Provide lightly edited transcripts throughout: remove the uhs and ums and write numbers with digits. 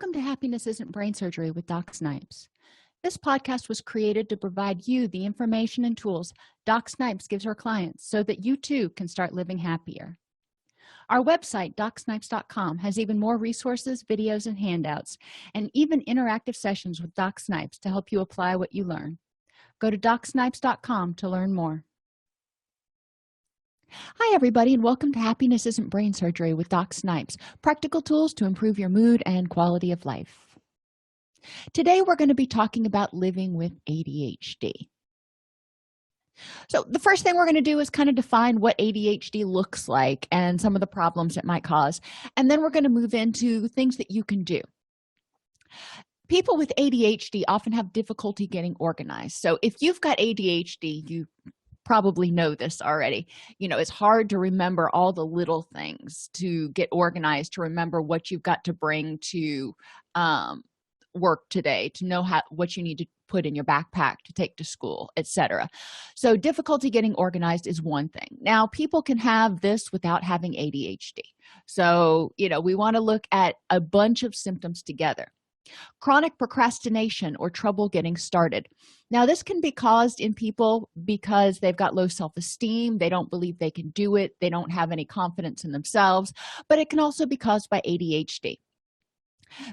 Welcome to Happiness Isn't Brain Surgery with Doc Snipes. This podcast was created to provide you the information and tools Doc Snipes gives her clients so that you too can start living happier. Our website, DocSnipes.com, has even more resources, videos, and handouts, and even interactive sessions with Doc Snipes to help you apply what you learn. Go to DocSnipes.com to learn more. Hi, everybody, and welcome to Happiness Isn't Brain Surgery with Doc Snipes, practical tools to improve your mood and quality of life. Today, we're going to be talking about living with ADHD. So the first thing we're going to do is kind of define what ADHD looks like and some of the problems it might cause. And then we're going to move into things that you can do. People with ADHD often have difficulty getting organized. So if you've got ADHD, you probably know this already. It's hard to remember all the little things, to get organized, to remember what you've got to bring to work today, to know what you need to put in your backpack to take to school, etc. So difficulty getting organized is one thing. Now, people can have this without having ADHD. So, we want to look at a bunch of symptoms together. Chronic procrastination or trouble getting started. Now, this can be caused in people because they've got low self-esteem, they don't believe they can do it, they don't have any confidence in themselves, but it can also be caused by ADHD.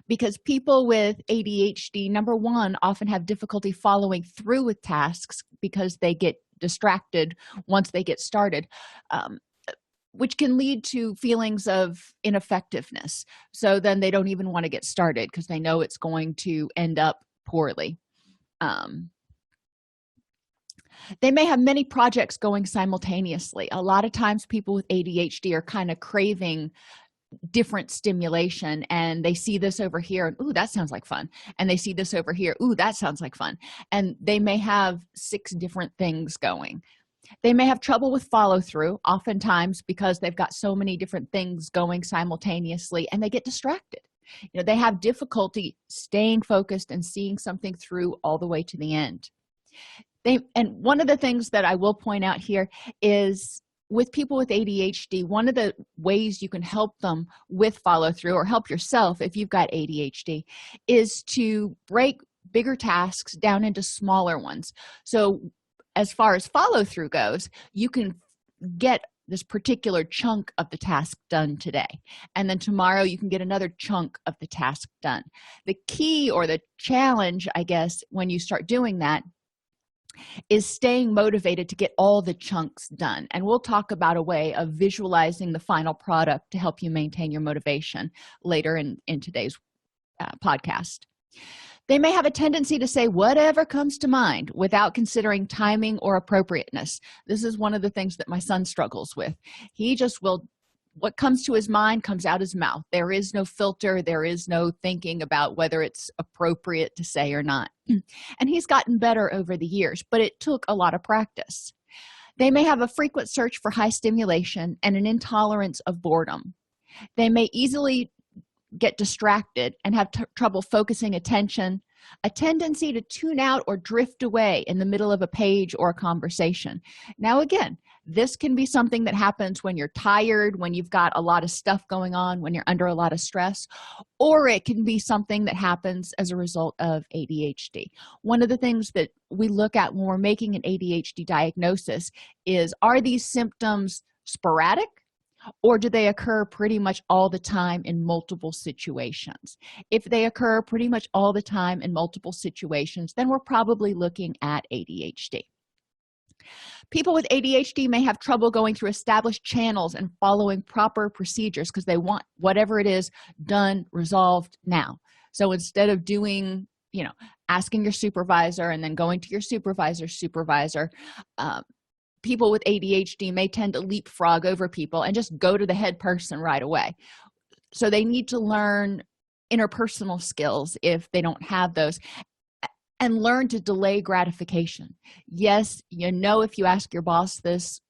Because people with ADHD, number one, often have difficulty following through with tasks because they get distracted once they get started, which can lead to feelings of ineffectiveness. So then they don't even want to get started because they know it's going to end up poorly. They may have many projects going simultaneously. A lot of times people with ADHD are kind of craving different stimulation, and they see this over here and ooh, that sounds like fun, and they see this over here, ooh, that sounds like fun, and they may have 6 different things going. They may have trouble with follow-through, oftentimes because they've got so many different things going simultaneously and they get distracted. They have difficulty staying focused and seeing something through all the way to the end. And one of the things that I will point out here is with people with ADHD, one of the ways you can help them with follow-through, or help yourself if you've got ADHD, is to break bigger tasks down into smaller ones. So as far as follow-through goes, you can get this particular chunk of the task done today, and then tomorrow you can get another chunk of the task done. The key, or the challenge, I guess, when you start doing that is staying motivated to get all the chunks done. And we'll talk about a way of visualizing the final product to help you maintain your motivation later in today's podcast. They may have a tendency to say whatever comes to mind without considering timing or appropriateness. This is one of the things that my son struggles with. He just will, what comes to his mind comes out his mouth. There is no filter. There is no thinking about whether it's appropriate to say or not. And he's gotten better over the years, but it took a lot of practice. They may have a frequent search for high stimulation and an intolerance of boredom. They may easily get distracted and have trouble focusing attention, a tendency to tune out or drift away in the middle of a page or a conversation. Now, again, this can be something that happens when you're tired, when you've got a lot of stuff going on, when you're under a lot of stress, or it can be something that happens as a result of ADHD. One of the things that we look at when we're making an ADHD diagnosis is, are these symptoms sporadic? Or do they occur pretty much all the time in multiple situations? If they occur pretty much all the time in multiple situations, then we're probably looking at ADHD. People with ADHD may have trouble going through established channels and following proper procedures because they want whatever it is done, resolved now. So instead of doing, asking your supervisor and then going to your supervisor's supervisor, people with ADHD may tend to leapfrog over people and just go to the head person right away. So they need to learn interpersonal skills if they don't have those, and learn to delay gratification. Yes, if you ask your boss this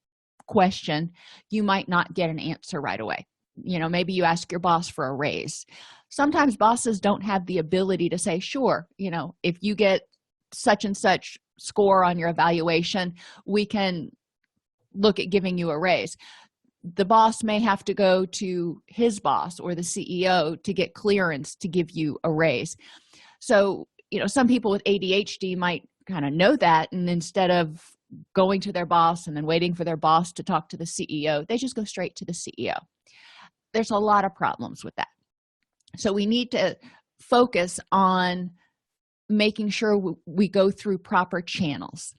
question, you might not get an answer right away. Maybe you ask your boss for a raise. Sometimes bosses don't have the ability to say, sure, if you get such and such score on your evaluation, we can look at giving you a raise. the boss may have to go to his boss or the CEO to get clearance to give you a raise. So some people with ADHD might kind of know that, and instead of going to their boss and then waiting for their boss to talk to the CEO, they just go straight to the CEO. There's a lot of problems with that. So we need to focus on making sure we go through proper channels.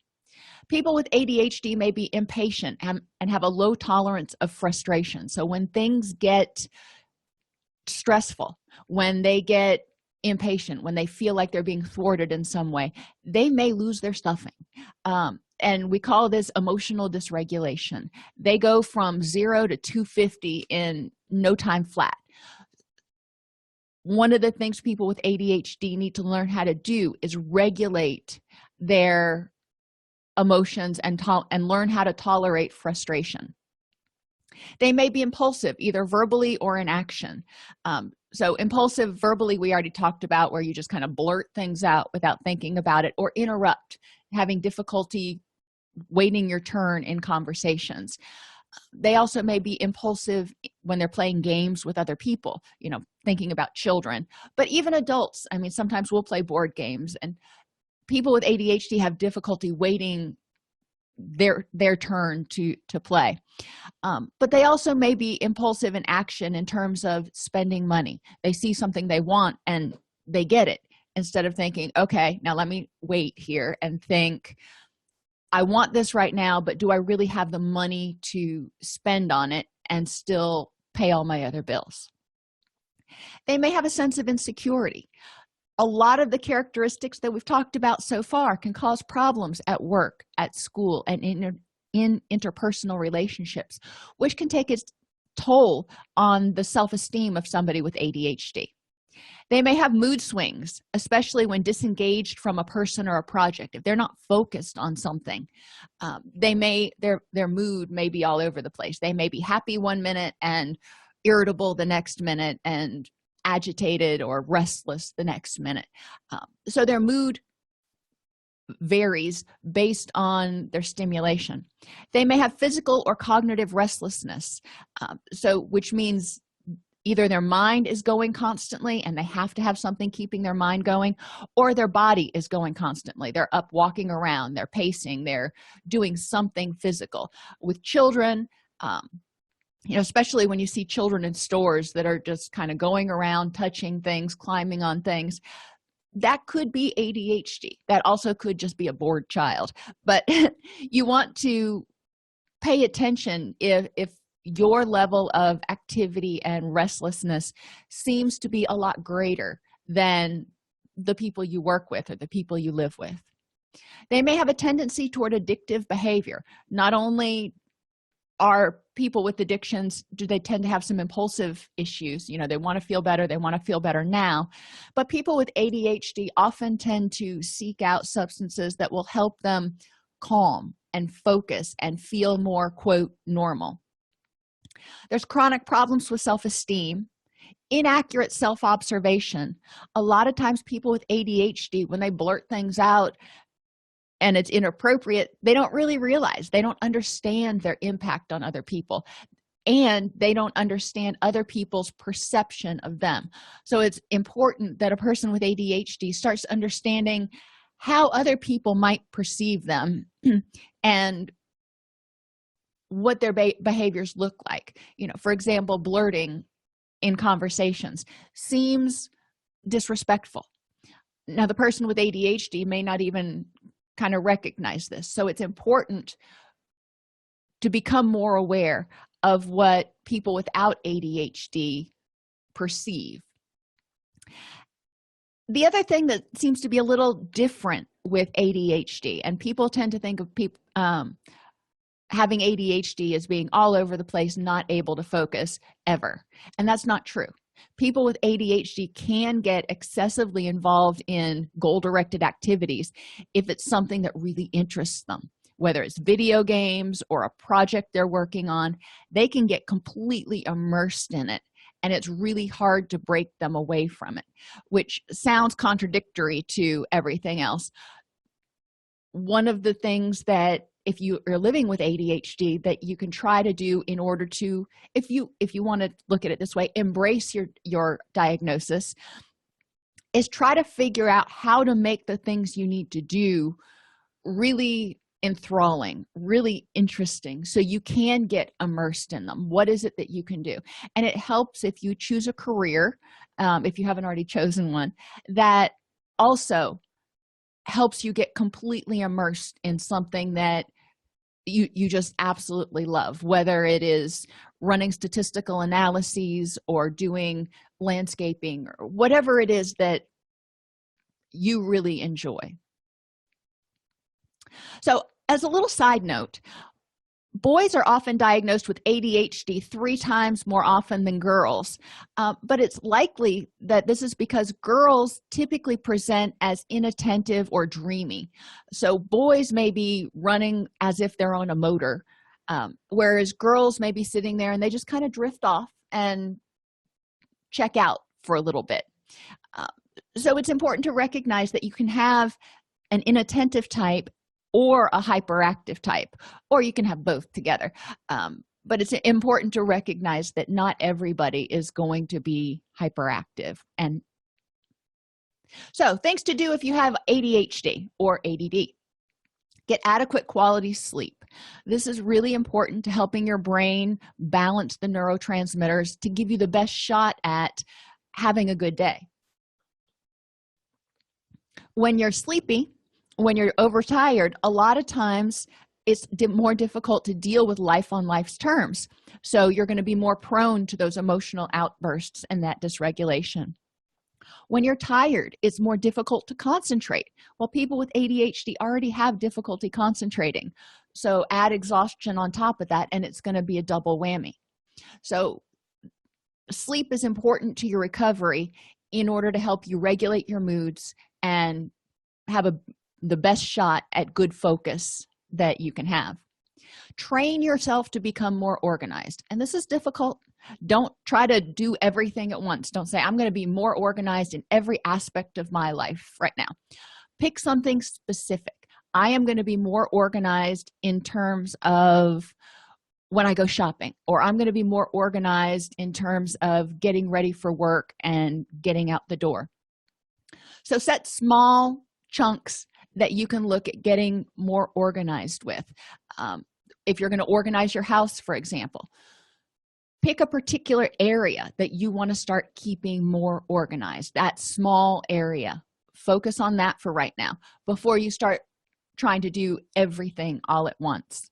People with ADHD may be impatient and have a low tolerance of frustration. So when things get stressful, when they get impatient, when they feel like they're being thwarted in some way, they may lose their stuffing. And we call this emotional dysregulation. They go from 0 to 250 in no time flat. One of the things people with ADHD need to learn how to do is regulate their emotions and learn how to tolerate frustration. They may be impulsive, either verbally or in action. So impulsive verbally, we already talked about, where you just kind of blurt things out without thinking about it, or interrupt, having difficulty waiting your turn in conversations. They also may be impulsive when they're playing games with other people, thinking about children. But even adults, sometimes we'll play board games, and people with ADHD have difficulty waiting their turn to play. But they also may be impulsive in action in terms of spending money. They see something they want and they get it, instead of thinking, okay, now let me wait here and think, I want this right now, but do I really have the money to spend on it and still pay all my other bills? They may have a sense of insecurity. A lot of the characteristics that we've talked about so far can cause problems at work, at school, and in interpersonal relationships, which can take its toll on the self-esteem of somebody with ADHD. They may have mood swings, especially when disengaged from a person or a project. If they're not focused on something, their mood may be all over the place. They may be happy one minute and irritable the next minute, and agitated or restless the next minute. So their mood varies based on their stimulation. They may have physical or cognitive restlessness, which means either their mind is going constantly and they have to have something keeping their mind going, or their body is going constantly. They're up walking around, they're pacing, they're doing something physical. With children, especially when you see children in stores that are just kind of going around, touching things, climbing on things, that could be ADHD. That also could just be a bored child. But you want to pay attention if your level of activity and restlessness seems to be a lot greater than the people you work with or the people you live with. They may have a tendency toward addictive behavior. Not only are people with addictions, do they tend to have some impulsive issues? They want to feel better, they want to feel better now. But people with ADHD often tend to seek out substances that will help them calm and focus and feel more, quote, normal. There's chronic problems with self-esteem, inaccurate self-observation. A lot of times people with ADHD, when they blurt things out and it's inappropriate, they don't really realize, they don't understand their impact on other people, and they don't understand other people's perception of them. So it's important that a person with ADHD starts understanding how other people might perceive them and what their behaviors look like. For example, blurting in conversations seems disrespectful. Now, the person with ADHD may not even kind of recognize this. So it's important to become more aware of what people without ADHD perceive. The other thing that seems to be a little different with ADHD, and people tend to think of people having ADHD as being all over the place, not able to focus ever. And that's not true. People with ADHD can get excessively involved in goal-directed activities if it's something that really interests them, whether it's video games or a project they're working on. They can get completely immersed in it, and it's really hard to break them away from it, which sounds contradictory to everything else. One of the things that if you are living with ADHD that you can try to do in order to, if you want to look at it this way, embrace your diagnosis, is try to figure out how to make the things you need to do really enthralling, really interesting, so you can get immersed in them. What is it that you can do? And it helps if you choose a career, if you haven't already chosen one, that also helps you get completely immersed in something that you just absolutely love, whether it is running statistical analyses or doing landscaping or whatever it is that you really enjoy. So, as a little side note, boys are often diagnosed with ADHD 3 times more often than girls, but it's likely that this is because girls typically present as inattentive or dreamy. So boys may be running as if they're on a motor, whereas girls may be sitting there and they just kind of drift off and check out for a little bit. So it's important to recognize that you can have an inattentive type or a hyperactive type, or you can have both together. But it's important to recognize that not everybody is going to be hyperactive. And so things to do if you have ADHD or ADD: get adequate quality sleep. This is really important to helping your brain balance the neurotransmitters to give you the best shot at having a good day. When you're sleepy, when you're overtired, a lot of times it's more difficult to deal with life on life's terms. So you're going to be more prone to those emotional outbursts and that dysregulation. When you're tired, it's more difficult to concentrate. Well, people with ADHD already have difficulty concentrating. So add exhaustion on top of that, and it's going to be a double whammy. So sleep is important to your recovery in order to help you regulate your moods and have the best shot at good focus that you can have. Train yourself to become more organized, and this is difficult. Don't try to do everything at once. Don't say, I'm going to be more organized in every aspect of my life right now. Pick something specific. I am going to be more organized in terms of when I go shopping, or I'm going to be more organized in terms of getting ready for work and getting out the door. So set small chunks that you can look at getting more organized with. If you're going to organize your house, for example, pick a particular area that you want to start keeping more organized. That small area, focus on that for right now before you start trying to do everything all at once.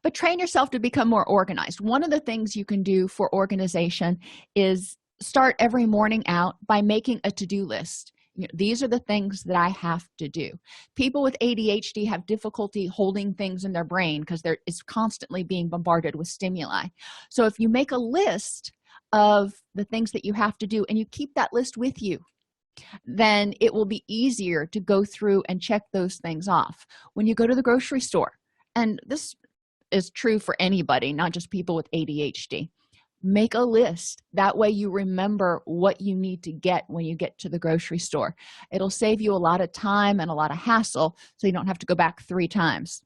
But train yourself to become more organized. One of the things you can do for organization is start every morning out by making a to-do list. These are the things that I have to do. People with ADHD have difficulty holding things in their brain because it's constantly being bombarded with stimuli. So if you make a list of the things that you have to do and you keep that list with you, then it will be easier to go through and check those things off. When you go to the grocery store, and this is true for anybody, not just people with ADHD, make a list. That way you remember what you need to get when you get to the grocery store. It'll save you a lot of time and a lot of hassle, so you don't have to go back 3 times.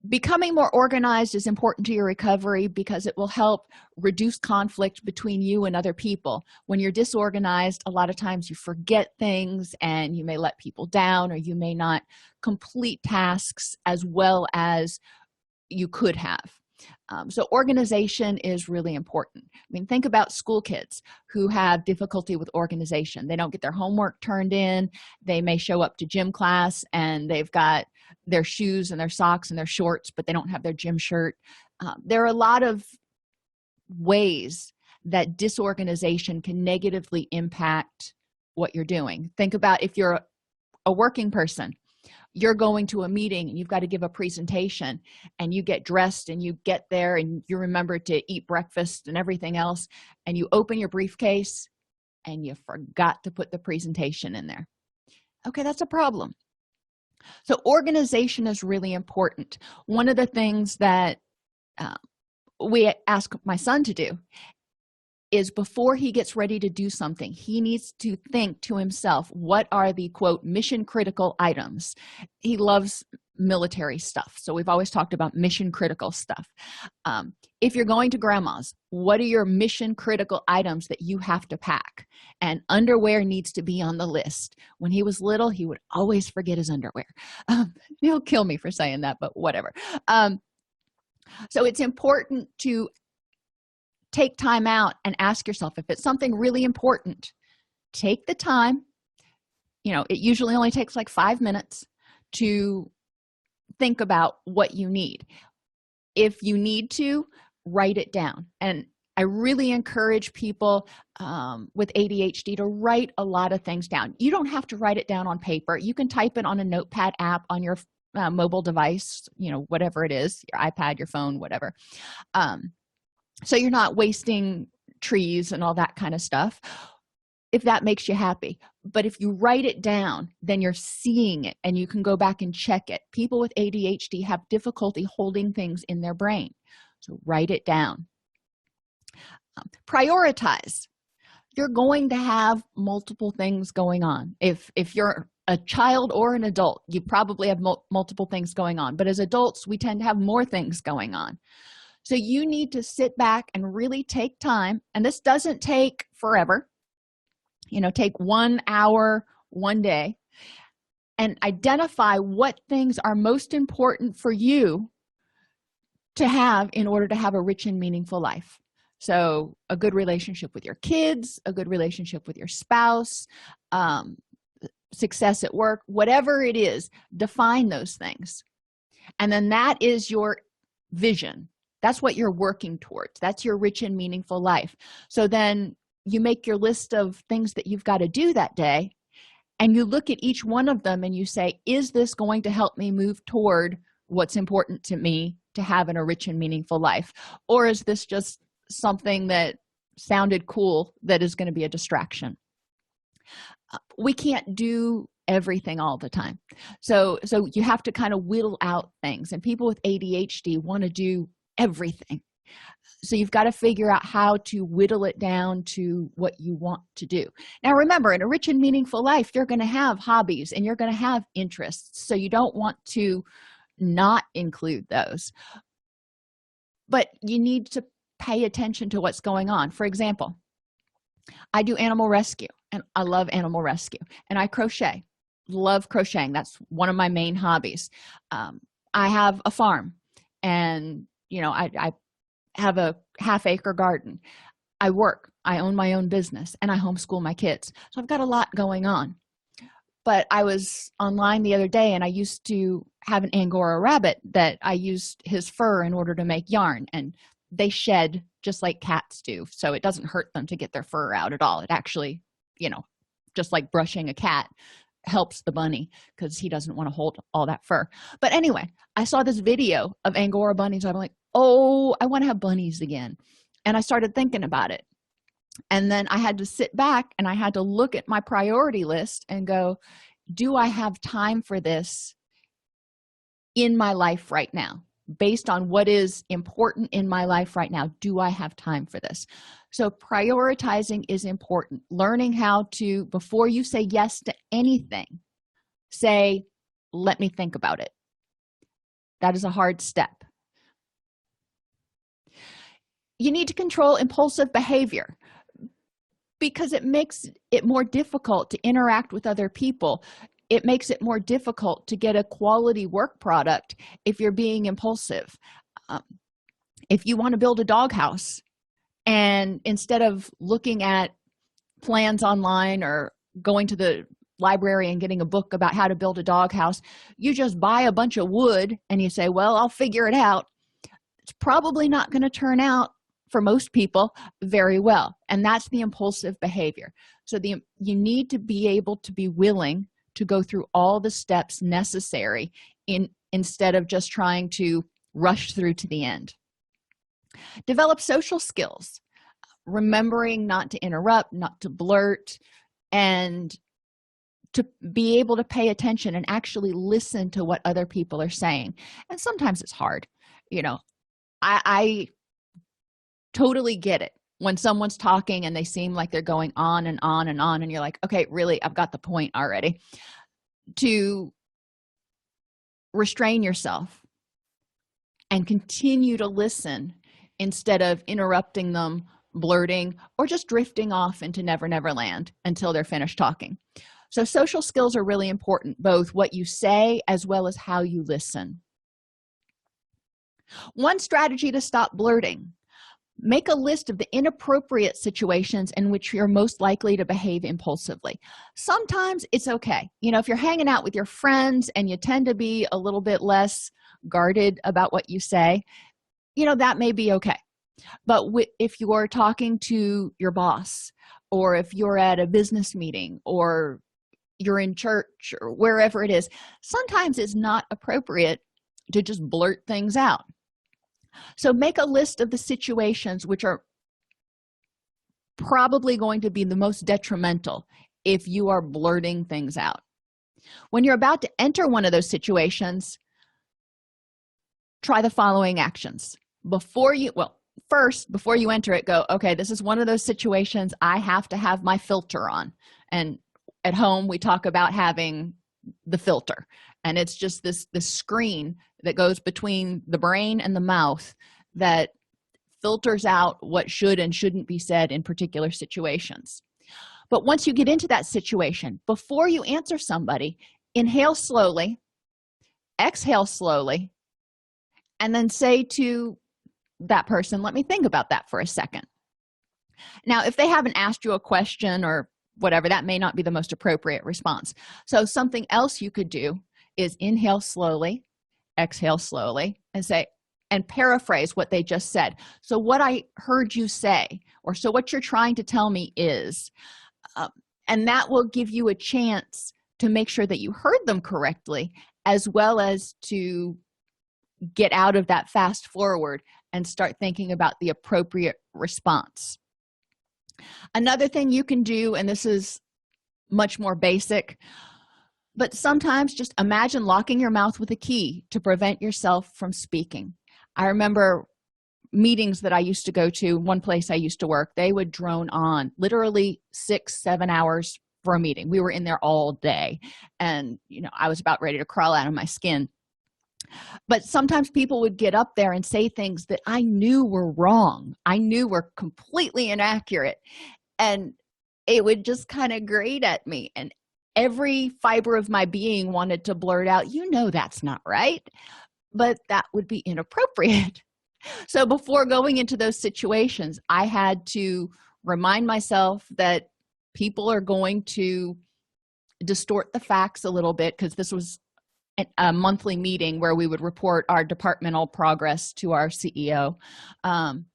Becoming more organized is important to your recovery because it will help reduce conflict between you and other people. When you're disorganized, a lot of times you forget things and you may let people down, or you may not complete tasks as well as you could have. So organization is really important. I mean, think about school kids who have difficulty with organization. They don't get their homework turned in. They may show up to gym class and they've got their shoes and their socks and their shorts, but they don't have their gym shirt. There are a lot of ways that disorganization can negatively impact what you're doing. Think about if you're a working person. You're going to a meeting and you've got to give a presentation, and you get dressed and you get there and you remember to eat breakfast and everything else, and you open your briefcase and you forgot to put the presentation in there. Okay, that's a problem. So organization is really important. One of the things that we ask my son to do is before he gets ready to do something, he needs to think to himself, what are the quote mission critical items? He loves military stuff, so we've always talked about mission critical stuff. If you're going to grandma's, what are your mission critical items that you have to pack? And underwear needs to be on the list. When he was little, he would always forget his underwear. He'll kill me for saying that, but whatever. So it's important to take time out and ask yourself, if it's something really important, take the time. It usually only takes like 5 minutes to think about what you need. If you need to, write it down. And I really encourage people with ADHD to write a lot of things down. You don't have to write it down on paper. You can type it on a notepad app on your mobile device, whatever it is, your iPad, your phone, whatever. So you're not wasting trees and all that kind of stuff, if that makes you happy. But if you write it down, then you're seeing it and you can go back and check it. People with ADHD have difficulty holding things in their brain, so write it down. Prioritize. You're going to have multiple things going on. If you're a child or an adult, you probably have multiple things going on, but as adults, we tend to have more things going on. So you need to sit back and really take time, and this doesn't take forever. Take 1 hour one day and identify what things are most important for you to have in order to have a rich and meaningful life. So a good relationship with your kids, a good relationship with your spouse, success at work, whatever it is, define those things. And then that is your vision. That's what you're working towards. That's your rich and meaningful life. So then you make your list of things that you've got to do that day, and you look at each one of them and you say, is this going to help me move toward what's important to me to have a rich and meaningful life? Or is this just something that sounded cool that is going to be a distraction? We can't do everything all the time. So you have to kind of whittle out things, and people with ADHD want to do everything. So you've got to figure out how to whittle it down to what you want to do. Now, remember, in a rich and meaningful life, you're going to have hobbies and you're going to have interests. So you don't want to not include those. But you need to pay attention to what's going on. For example, I do animal rescue, and I love animal rescue. And I crochet. Love crocheting. That's one of my main hobbies. I have a farm, and I have a half-acre garden. I work. I own my own business, and I homeschool my kids. So I've got a lot going on. But I was online the other day, and I used to have an Angora rabbit that I used his fur in order to make yarn, and they shed just like cats do. So it doesn't hurt them to get their fur out at all. It actually, just like brushing a cat, helps the bunny because he doesn't want to hold all that fur. But anyway, I saw this video of Angora bunnies. I'm like, oh, I want to have bunnies again. And I started thinking about it. And then I had to sit back and I had to look at my priority list and go, do I have time for this in my life right now? Based on what is important in my life right now, do I have time for this? So prioritizing is important. Learning how to, before you say yes to anything, say, let me think about it. That is a hard step. You need to control impulsive behavior because it makes it more difficult to interact with other people. It makes it more difficult to get a quality work product if you're being impulsive. If you want to build a doghouse, and instead of looking at plans online or going to the library and getting a book about how to build a doghouse, you just buy a bunch of wood and you say, well, I'll figure it out. It's probably not going to turn out, for most people, very well. And that's the impulsive behavior. So you need to be able to be willing to go through all the steps necessary instead of just trying to rush through to the end. Develop social skills, remembering not to interrupt, not to blurt, and to be able to pay attention and actually listen to what other people are saying. And sometimes it's hard. I totally get it when someone's talking and they seem like they're going on and on and on, and you're like, okay, really, I've got the point already. To restrain yourself and continue to listen instead of interrupting them, blurting, or just drifting off into never never land until they're finished talking. So social skills are really important, both what you say as well as how you listen. One strategy to stop blurting: make a list of the inappropriate situations in which you're most likely to behave impulsively. Sometimes it's okay, if you're hanging out with your friends and you tend to be a little bit less guarded about what you say, that may be okay. But if you're talking to your boss, or if you're at a business meeting, or you're in church, or wherever it is, sometimes it's not appropriate to just blurt things out. So make a list of the situations which are probably going to be the most detrimental if you are blurting things out. When you're about to enter one of those situations, try the following actions. Before you enter it, go, okay, this is one of those situations I have to have my filter on. And at home, we talk about having the filter. And it's just this screen that goes between the brain and the mouth that filters out what should and shouldn't be said in particular situations. But once you get into that situation, before you answer somebody, inhale slowly, exhale slowly, and then say to that person, let me think about that for a second. Now, if they haven't asked you a question or whatever, that may not be the most appropriate response. So something else you could do is inhale slowly, exhale slowly, and paraphrase what they just said. So what I heard you say, or so what you're trying to tell me is, and that will give you a chance to make sure that you heard them correctly, as well as to get out of that fast forward and start thinking about the appropriate response. Another thing you can do, and this is much more basic, but sometimes just imagine locking your mouth with a key to prevent yourself from speaking. I remember meetings that I used to go to, one place I used to work, they would drone on literally 6-7 hours for a meeting. We were in there all day, and I was about ready to crawl out of my skin. But sometimes people would get up there and say things that I knew were wrong, I knew were completely inaccurate, and it would just kind of grate at me, and every fiber of my being wanted to blurt out, that's not right, but that would be inappropriate. So before going into those situations, I had to remind myself that people are going to distort the facts a little bit, because this was a monthly meeting where we would report our departmental progress to our CEO. And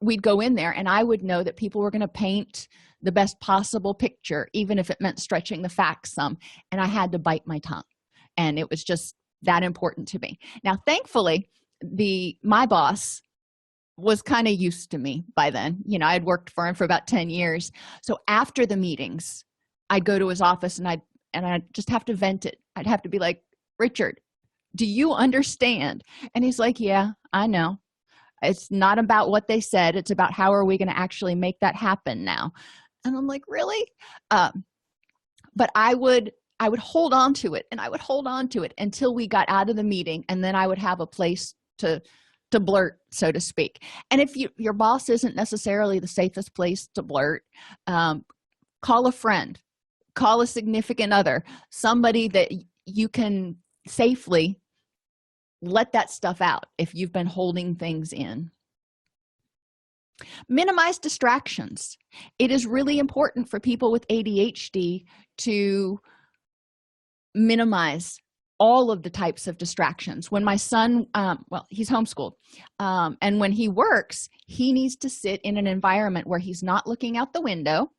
we'd go in there, and I would know that people were going to paint the best possible picture, even if it meant stretching the facts some, and I had to bite my tongue. And it was just that important to me. Now, thankfully, my boss was kind of used to me by then. I'd worked for him for about 10 years. So after the meetings, I'd go to his office, and I'd just have to vent it. I'd have to be like, Richard, do you understand? And he's like, yeah, I know. It's not about what they said. It's about how are we going to actually make that happen now? And I'm like, really? But I would hold on to it, and I would hold on to it until we got out of the meeting, and then I would have a place to blurt, so to speak. And if your boss isn't necessarily the safest place to blurt, call a friend, call a significant other, somebody that you can safely let that stuff out if you've been holding things in. Minimize distractions. It is really important for people with ADHD to minimize all of the types of distractions. When my son, he's homeschooled, and when he works, he needs to sit in an environment where he's not looking out the window,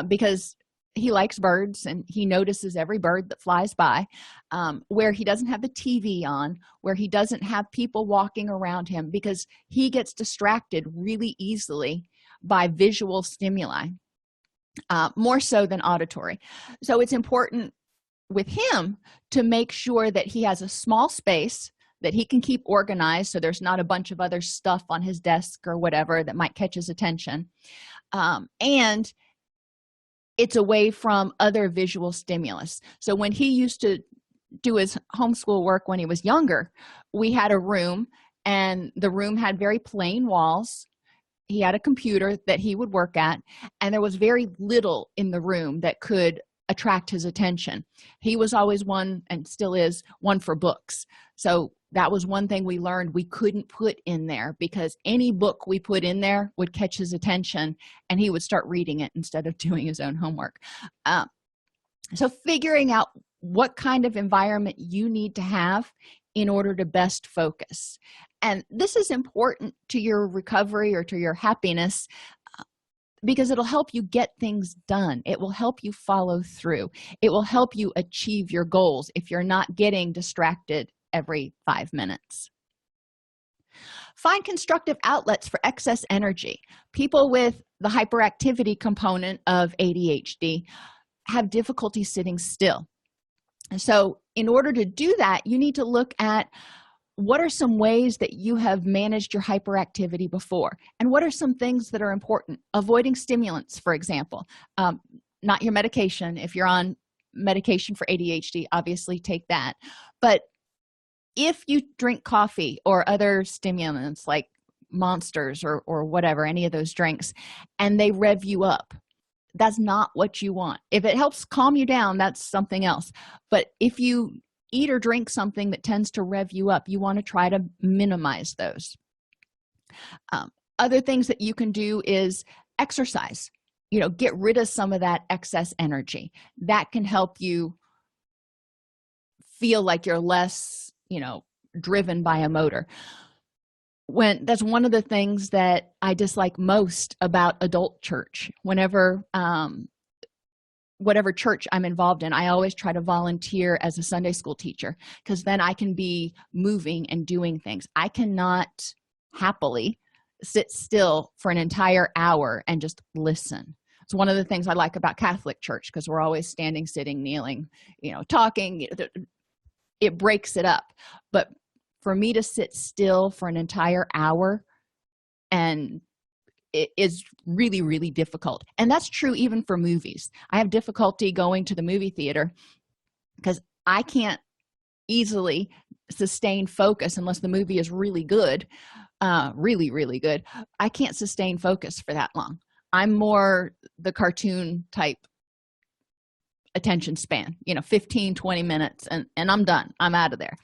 because he likes birds and he notices every bird that flies by, where he doesn't have the TV on, where he doesn't have people walking around him, because he gets distracted really easily by visual stimuli, more so than auditory. So it's important with him to make sure that he has a small space that he can keep organized, so there's not a bunch of other stuff on his desk or whatever that might catch his attention, and it's away from other visual stimulus. So when he used to do his homeschool work when he was younger, we had a room, and the room had very plain walls. He had a computer that he would work at, and there was very little in the room that could attract his attention. He was always one, and still is one, for books. So that was one thing we learned we couldn't put in there, because any book we put in there would catch his attention and he would start reading it instead of doing his own homework. So figuring out what kind of environment you need to have in order to best focus. And this is important to your recovery or to your happiness, because it'll help you get things done. It will help you follow through. It will help you achieve your goals if you're not getting distracted every 5 minutes. Find constructive outlets for excess energy. People with the hyperactivity component of ADHD have difficulty sitting still. So in order to do that, you need to look at what are some ways that you have managed your hyperactivity before, and what are some things that are important. Avoiding stimulants, for example, not your medication. If you're on medication for ADHD, obviously take that. But if you drink coffee or other stimulants like Monsters or whatever, any of those drinks, and they rev you up, that's not what you want. If it helps calm you down, that's something else. But if you eat or drink something that tends to rev you up, you want to try to minimize those. Other things that you can do is exercise. Get rid of some of that excess energy. That can help you feel like you're less driven by a motor. That's one of the things that I dislike most about adult church. Whatever church I'm involved in, I always try to volunteer as a Sunday school teacher, because then I can be moving and doing things. I cannot happily sit still for an entire hour and just listen. It's one of the things I like about Catholic church, because we're always standing, sitting, kneeling, talking. It breaks it up. But for me to sit still for an entire hour, and it is really, really difficult. And that's true even for movies. I have difficulty going to the movie theater because I can't easily sustain focus unless the movie is really good, really, really good. I can't sustain focus for that long. I'm more the cartoon type attention span, 15, 20 minutes, and I'm done. I'm out of there.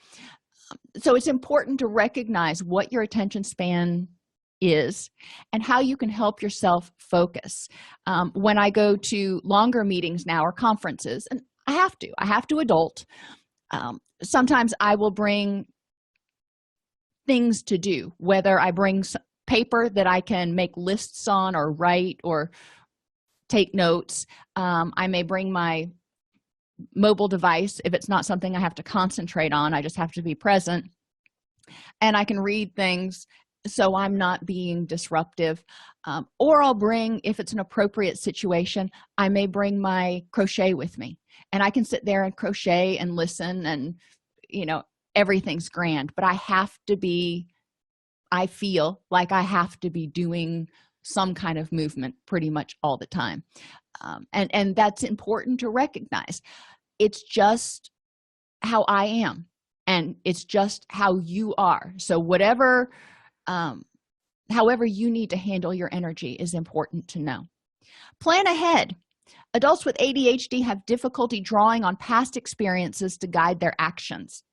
So it's important to recognize what your attention span is and how you can help yourself focus. When I go to longer meetings now or conferences, and I have to adult, sometimes I will bring things to do, whether I bring paper that I can make lists on or write or take notes. I may bring my mobile device if it's not something I have to concentrate on. I just have to be present, and I can read things so I'm not being disruptive. Or I'll bring, if it's an appropriate situation, I may bring my crochet with me, and I can sit there and crochet and listen, and everything's grand. But I feel like I have to be doing some kind of movement pretty much all the time. And that's important to recognize. It's just how I am, and it's just how you are. So however you need to handle your energy is important to know. Plan ahead. Adults with ADHD have difficulty drawing on past experiences to guide their actions.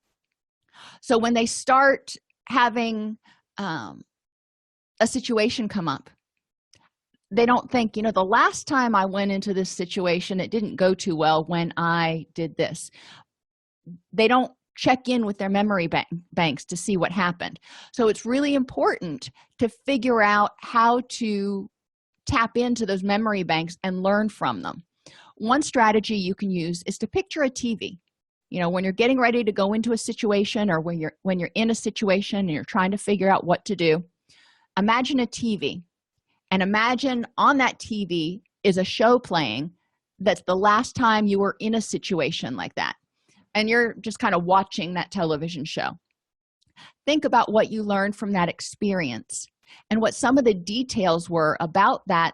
So when they start having a situation come up, they don't think, the last time I went into this situation, it didn't go too well when I did this. They don't check in with their memory banks to see what happened. So it's really important to figure out how to tap into those memory banks and learn from them. One strategy you can use is to picture a TV. When you're getting ready to go into a situation, or when you're in a situation and you're trying to figure out what to do, imagine a TV. And imagine on that TV is a show playing that's the last time you were in a situation like that. And you're just kind of watching that television show. Think about what you learned from that experience and what some of the details were about that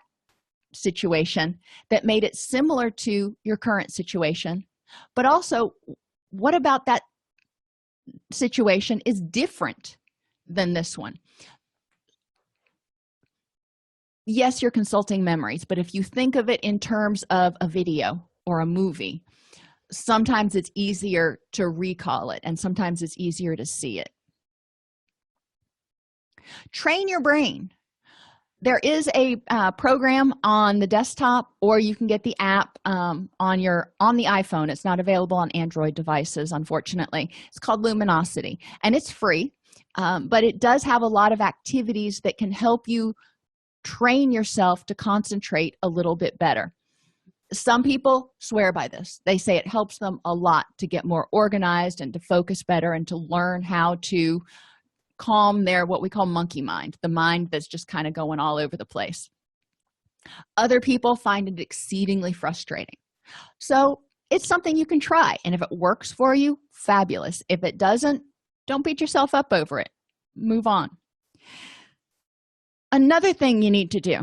situation that made it similar to your current situation, but also what about that situation is different than this one? Yes, you're consulting memories, but if you think of it in terms of a video or a movie, sometimes it's easier to recall it, and sometimes it's easier to see it. Train your brain. There is a program on the desktop, or you can get the app on the iPhone. It's not available on Android devices, unfortunately. It's called Luminosity, and it's free, but it does have a lot of activities that can help you train yourself to concentrate a little bit better. Some people swear by this. They say it helps them a lot to get more organized and to focus better and to learn how to calm their what we call monkey mind, the mind that's just kind of going all over the place. Other people find it exceedingly frustrating. So it's something you can try, and if it works for you, fabulous. If it doesn't, don't beat yourself up over it. Move on. Another thing you need to do,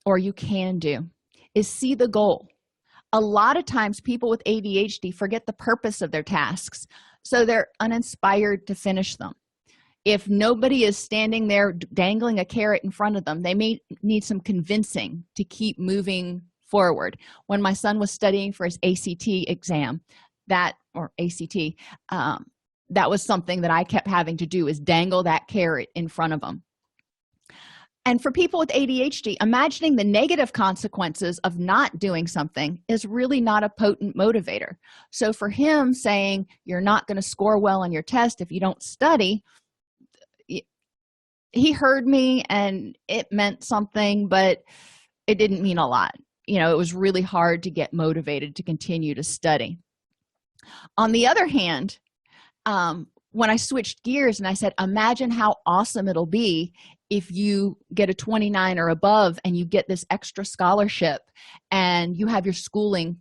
or you can do, is see the goal. A lot of times people with ADHD forget the purpose of their tasks, so they're uninspired to finish them. If nobody is standing there dangling a carrot in front of them, they may need some convincing to keep moving forward. When my son was studying for his ACT exam, that was something that I kept having to do, is dangle that carrot in front of him. And for people with ADHD, imagining the negative consequences of not doing something is really not a potent motivator. So for him saying, you're not going to score well on your test if you don't study, he heard me and it meant something, but it didn't mean a lot. It was really hard to get motivated to continue to study. On the other hand, when I switched gears and I said, imagine how awesome it'll be if you get a 29 or above and you get this extra scholarship and you have your schooling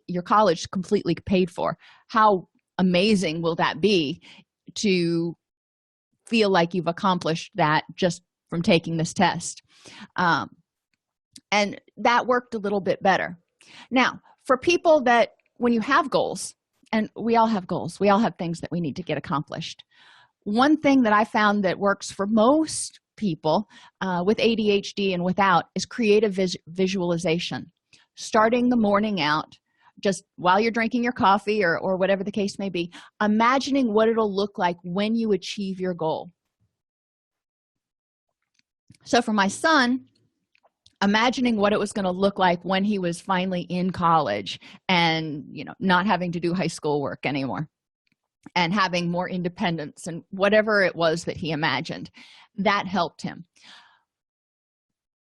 your college completely paid for. How amazing will that be to feel like you've accomplished that just from taking this test? And that worked a little bit better. Now, for people that when you have goals, and we all have goals, we all have things that we need to get accomplished. One thing that I found that works for most people with ADHD and without is creative visualization. Starting the morning out, just while you're drinking your coffee or whatever the case may be, imagining what it'll look like when you achieve your goal. So for my son, imagining what it was going to look like when he was finally in college and not having to do high school work anymore and having more independence and whatever it was that he imagined, that helped him.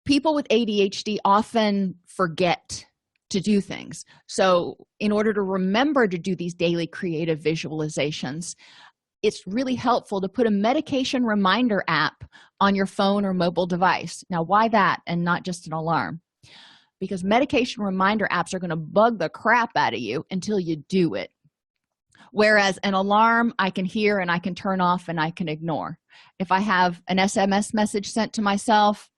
People with ADHD often forget to do things. So in order to remember to do these daily creative visualizations, it's really helpful to put a medication reminder app on your phone or mobile device. Now, why that and not just an alarm? Because medication reminder apps are going to bug the crap out of you until you do it. Whereas an alarm, I can hear and I can turn off and I can ignore. If I have an SMS message sent to myself,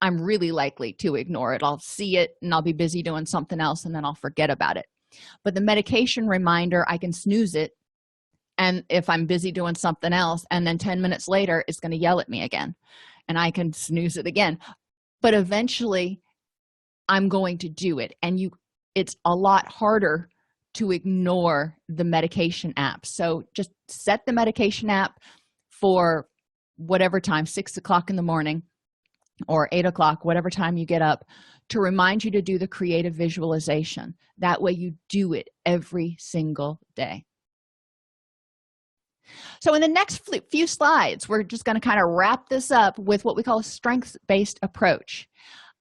I'm really likely to ignore it. I'll see it and I'll be busy doing something else and then I'll forget about it. But the medication reminder, I can snooze it, and if I'm busy doing something else, and then 10 minutes later it's going to yell at me again and I can snooze it again. But eventually I'm going to do it, and it's a lot harder to ignore the medication app. So just set the medication app for whatever time, 6 o'clock in the morning or 8 o'clock, whatever time you get up, to remind you to do the creative visualization. That way you do it every single day. So in the next few slides, we're just going to kind of wrap this up with what we call a strengths-based approach.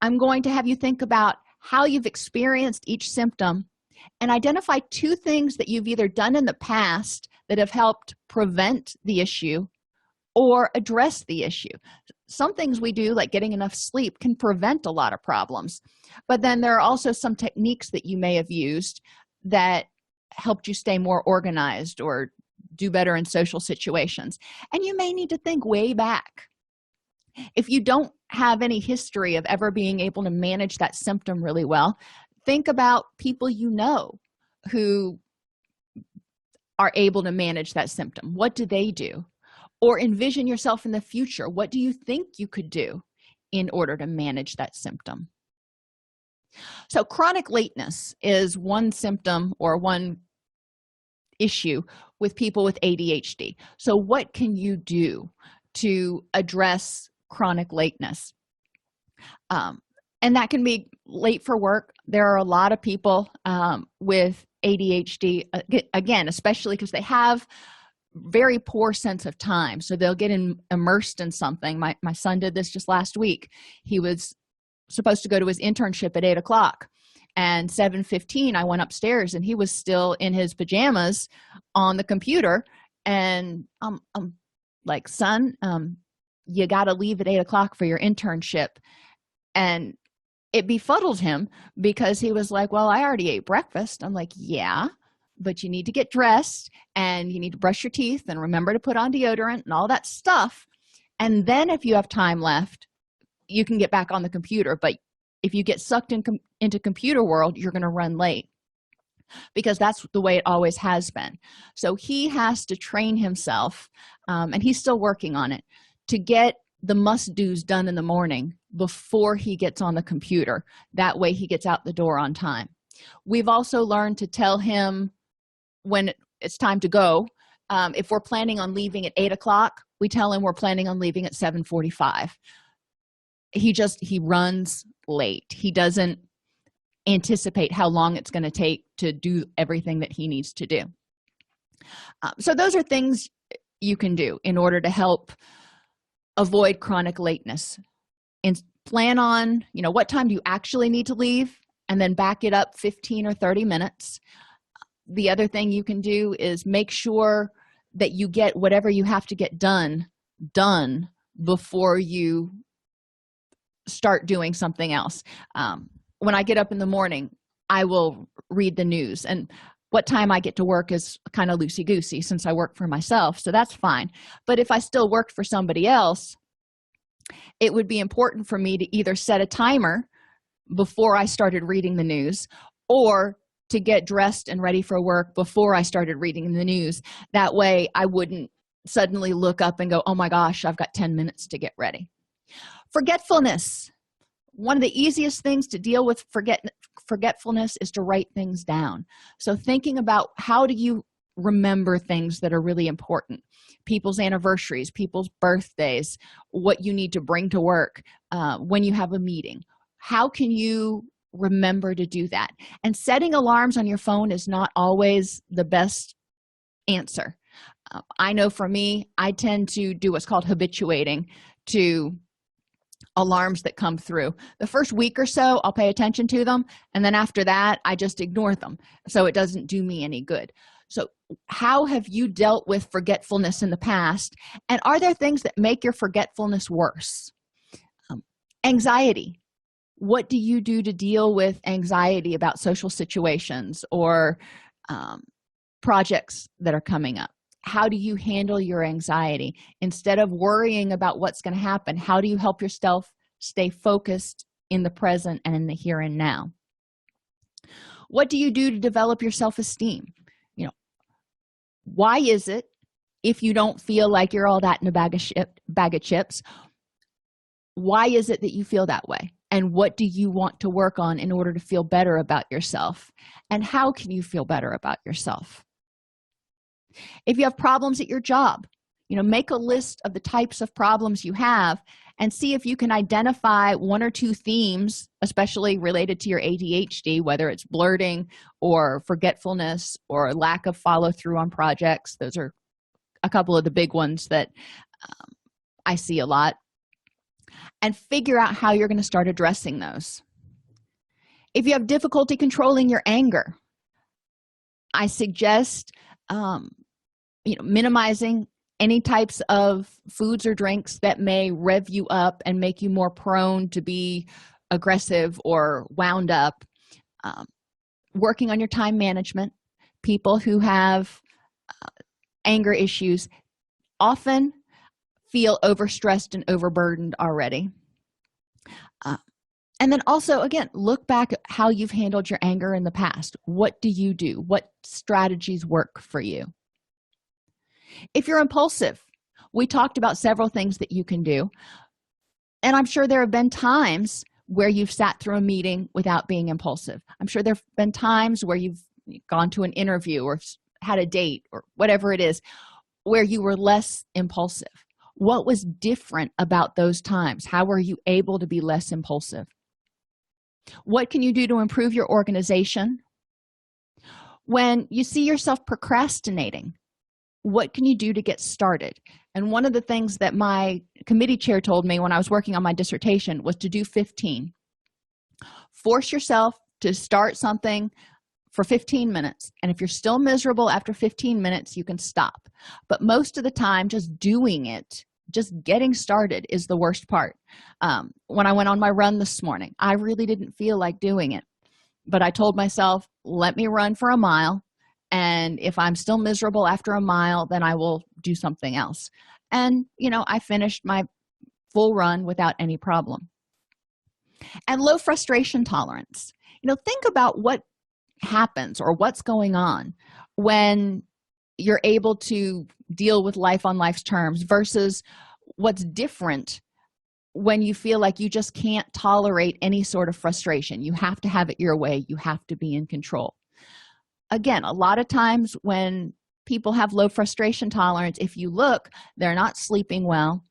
I'm going to have you think about how you've experienced each symptom and identify 2 things that you've either done in the past that have helped prevent the issue or address the issue. Some things we do, like getting enough sleep, can prevent a lot of problems. But then there are also some techniques that you may have used that helped you stay more organized or do better in social situations. And you may need to think way back. If you don't have any history of ever being able to manage that symptom really well, think about people you know who are able to manage that symptom. What do they do? Or envision yourself in the future. What do you think you could do in order to manage that symptom? So chronic lateness is one symptom or one issue with people with ADHD. So what can you do to address chronic lateness? And that can be late for work. There are a lot of people with ADHD, again, especially because they have very poor sense of time. So they'll get immersed in something. My son did this just last week. He was supposed to go to his internship at 8 o'clock. And 7:15, I went upstairs and he was still in his pajamas on the computer. And I'm like, son, you got to leave at 8 o'clock for your internship. And it befuddled him because he was like, well, I already ate breakfast. I'm like, yeah, but you need to get dressed and you need to brush your teeth and remember to put on deodorant and all that stuff. And then if you have time left, you can get back on the computer. But if you get sucked into computer world, you're going to run late, because that's the way it always has been. So he has to train himself, and he's still working on it, to get the must-dos done in the morning before he gets on the computer. That way he gets out the door on time. We've also learned to tell him when it's time to go. If we're planning on leaving at 8 o'clock, we tell him we're planning on leaving at 7:45. He runs late. He doesn't anticipate how long it's going to take to do everything that he needs to do. So those are things you can do in order to help avoid chronic lateness. And plan on, what time do you actually need to leave, and then back it up 15 or 30 minutes. The other thing you can do is make sure that you get whatever you have to get done before you start doing something else. When I get up in the morning, I will read the news, and what time I get to work is kind of loosey-goosey since I work for myself, so that's fine. But if I still worked for somebody else, it would be important for me to either set a timer before I started reading the news, or to get dressed and ready for work before I started reading the news. That way I wouldn't suddenly look up and go, oh my gosh, I've got 10 minutes to get ready. Forgetfulness. One of the easiest things to deal with forgetfulness is to write things down. So thinking about, how do you remember things that are really important? People's anniversaries, people's birthdays, what you need to bring to work, when you have a meeting. How can you remember to do that? And setting alarms on your phone is not always the best answer. I know for me, I tend to do what's called habituating to alarms that come through. The first week or so, I'll pay attention to them, and then after that, I just ignore them. So it doesn't do me any good. So how have you dealt with forgetfulness in the past? And are there things that make your forgetfulness worse? Anxiety. What do you do to deal with anxiety about social situations or projects that are coming up? How do you handle your anxiety? Instead of worrying about what's going to happen, how do you help yourself stay focused in the present and in the here and now? What do you do to develop your self-esteem? Why is it, if you don't feel like you're all that in a bag of chips, why is it that you feel that way? And what do you want to work on in order to feel better about yourself? And how can you feel better about yourself? If you have problems at your job, make a list of the types of problems you have and see if you can identify one or two themes, especially related to your ADHD, whether it's blurting or forgetfulness or lack of follow-through on projects. Those are a couple of the big ones that I see a lot. And figure out how you're going to start addressing those. If you have difficulty controlling your anger, I suggest minimizing any types of foods or drinks that may rev you up and make you more prone to be aggressive or wound up. Working on your time management. People who have anger issues often feel overstressed and overburdened already. And then also, again, look back at how you've handled your anger in the past. What do you do? What strategies work for you? If you're impulsive, we talked about several things that you can do, and I'm sure there have been times where you've sat through a meeting without being impulsive. I'm sure there have been times where you've gone to an interview or had a date or whatever it is where you were less impulsive. What was different about those times? How were you able to be less impulsive? What can you do to improve your organization? When you see yourself procrastinating, what can you do to get started? And one of the things that my committee chair told me when I was working on my dissertation was to do 15. Force yourself to start something for 15 minutes, and if you're still miserable after 15 minutes, you can stop. But most of the time, just doing it, just getting started is the worst part. When I went on my run this morning, I really didn't feel like doing it, but I told myself, let me run for a mile, and if I'm still miserable after a mile, then I will do something else. And I finished my full run without any problem. And low frustration tolerance. Think about what happens or what's going on when you're able to deal with life on life's terms versus what's different when you feel like you just can't tolerate any sort of frustration. You have to have it your way. You have to be in control. Again, a lot of times when people have low frustration tolerance, if you look, they're not sleeping well.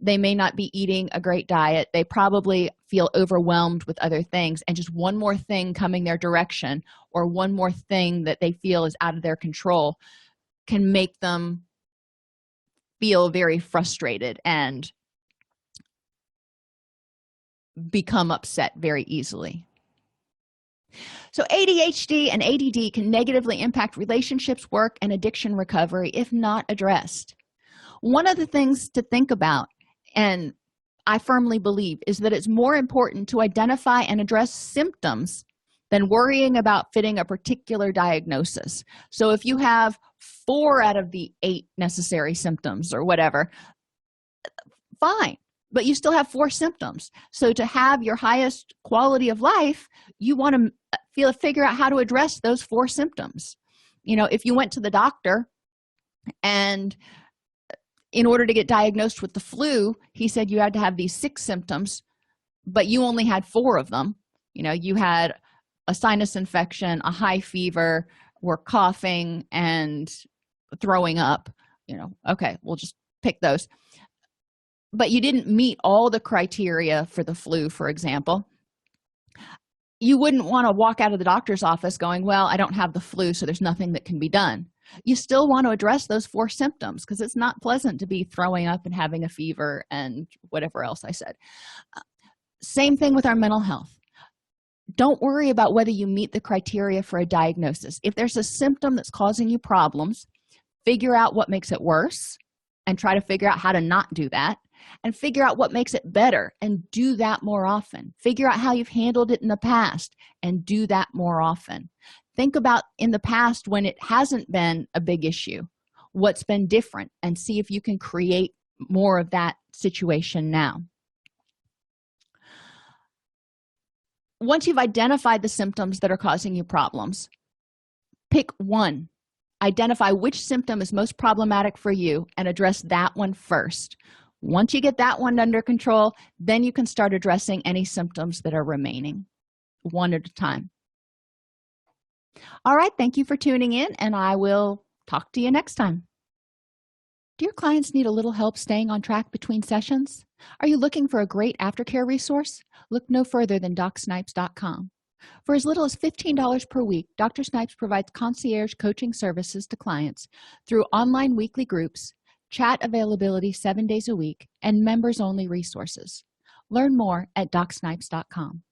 They may not be eating a great diet. They probably feel overwhelmed with other things, and just one more thing coming their direction or one more thing that they feel is out of their control can make them feel very frustrated and become upset very easily. So ADHD and ADD can negatively impact relationships, work, and addiction recovery if not addressed. One of the things to think about, and I firmly believe, is that it's more important to identify and address symptoms than worrying about fitting a particular diagnosis. So if you have 4 out of the 8 necessary symptoms or whatever, fine, but you still have 4 symptoms. So to have your highest quality of life, you want to figure out how to address those 4 symptoms. If you went to the doctor and in order to get diagnosed with the flu, he said you had to have these 6 symptoms, but you only had 4 of them. You had a sinus infection, a high fever, were coughing and throwing up. Okay, we'll just pick those. But you didn't meet all the criteria for the flu, for example. You wouldn't want to walk out of the doctor's office going, well, I don't have the flu, so there's nothing that can be done. You still want to address those 4 symptoms because it's not pleasant to be throwing up and having a fever and whatever else I said. Same thing with our mental health. Don't worry about whether you meet the criteria for a diagnosis. If there's a symptom that's causing you problems, figure out what makes it worse and try to figure out how to not do that, and figure out what makes it better and do that more often. Figure out how you've handled it in the past and do that more often. Think about in the past when it hasn't been a big issue, what's been different, and see if you can create more of that situation now. Once you've identified the symptoms that are causing you problems, pick one. Identify which symptom is most problematic for you and address that one first. Once you get that one under control, then you can start addressing any symptoms that are remaining, one at a time. All right, thank you for tuning in, and I will talk to you next time. Do your clients need a little help staying on track between sessions? Are you looking for a great aftercare resource? Look no further than DocSnipes.com. For as little as $15 per week, Dr. Snipes provides concierge coaching services to clients through online weekly groups, chat availability 7 days a week, and members-only resources. Learn more at DocSnipes.com.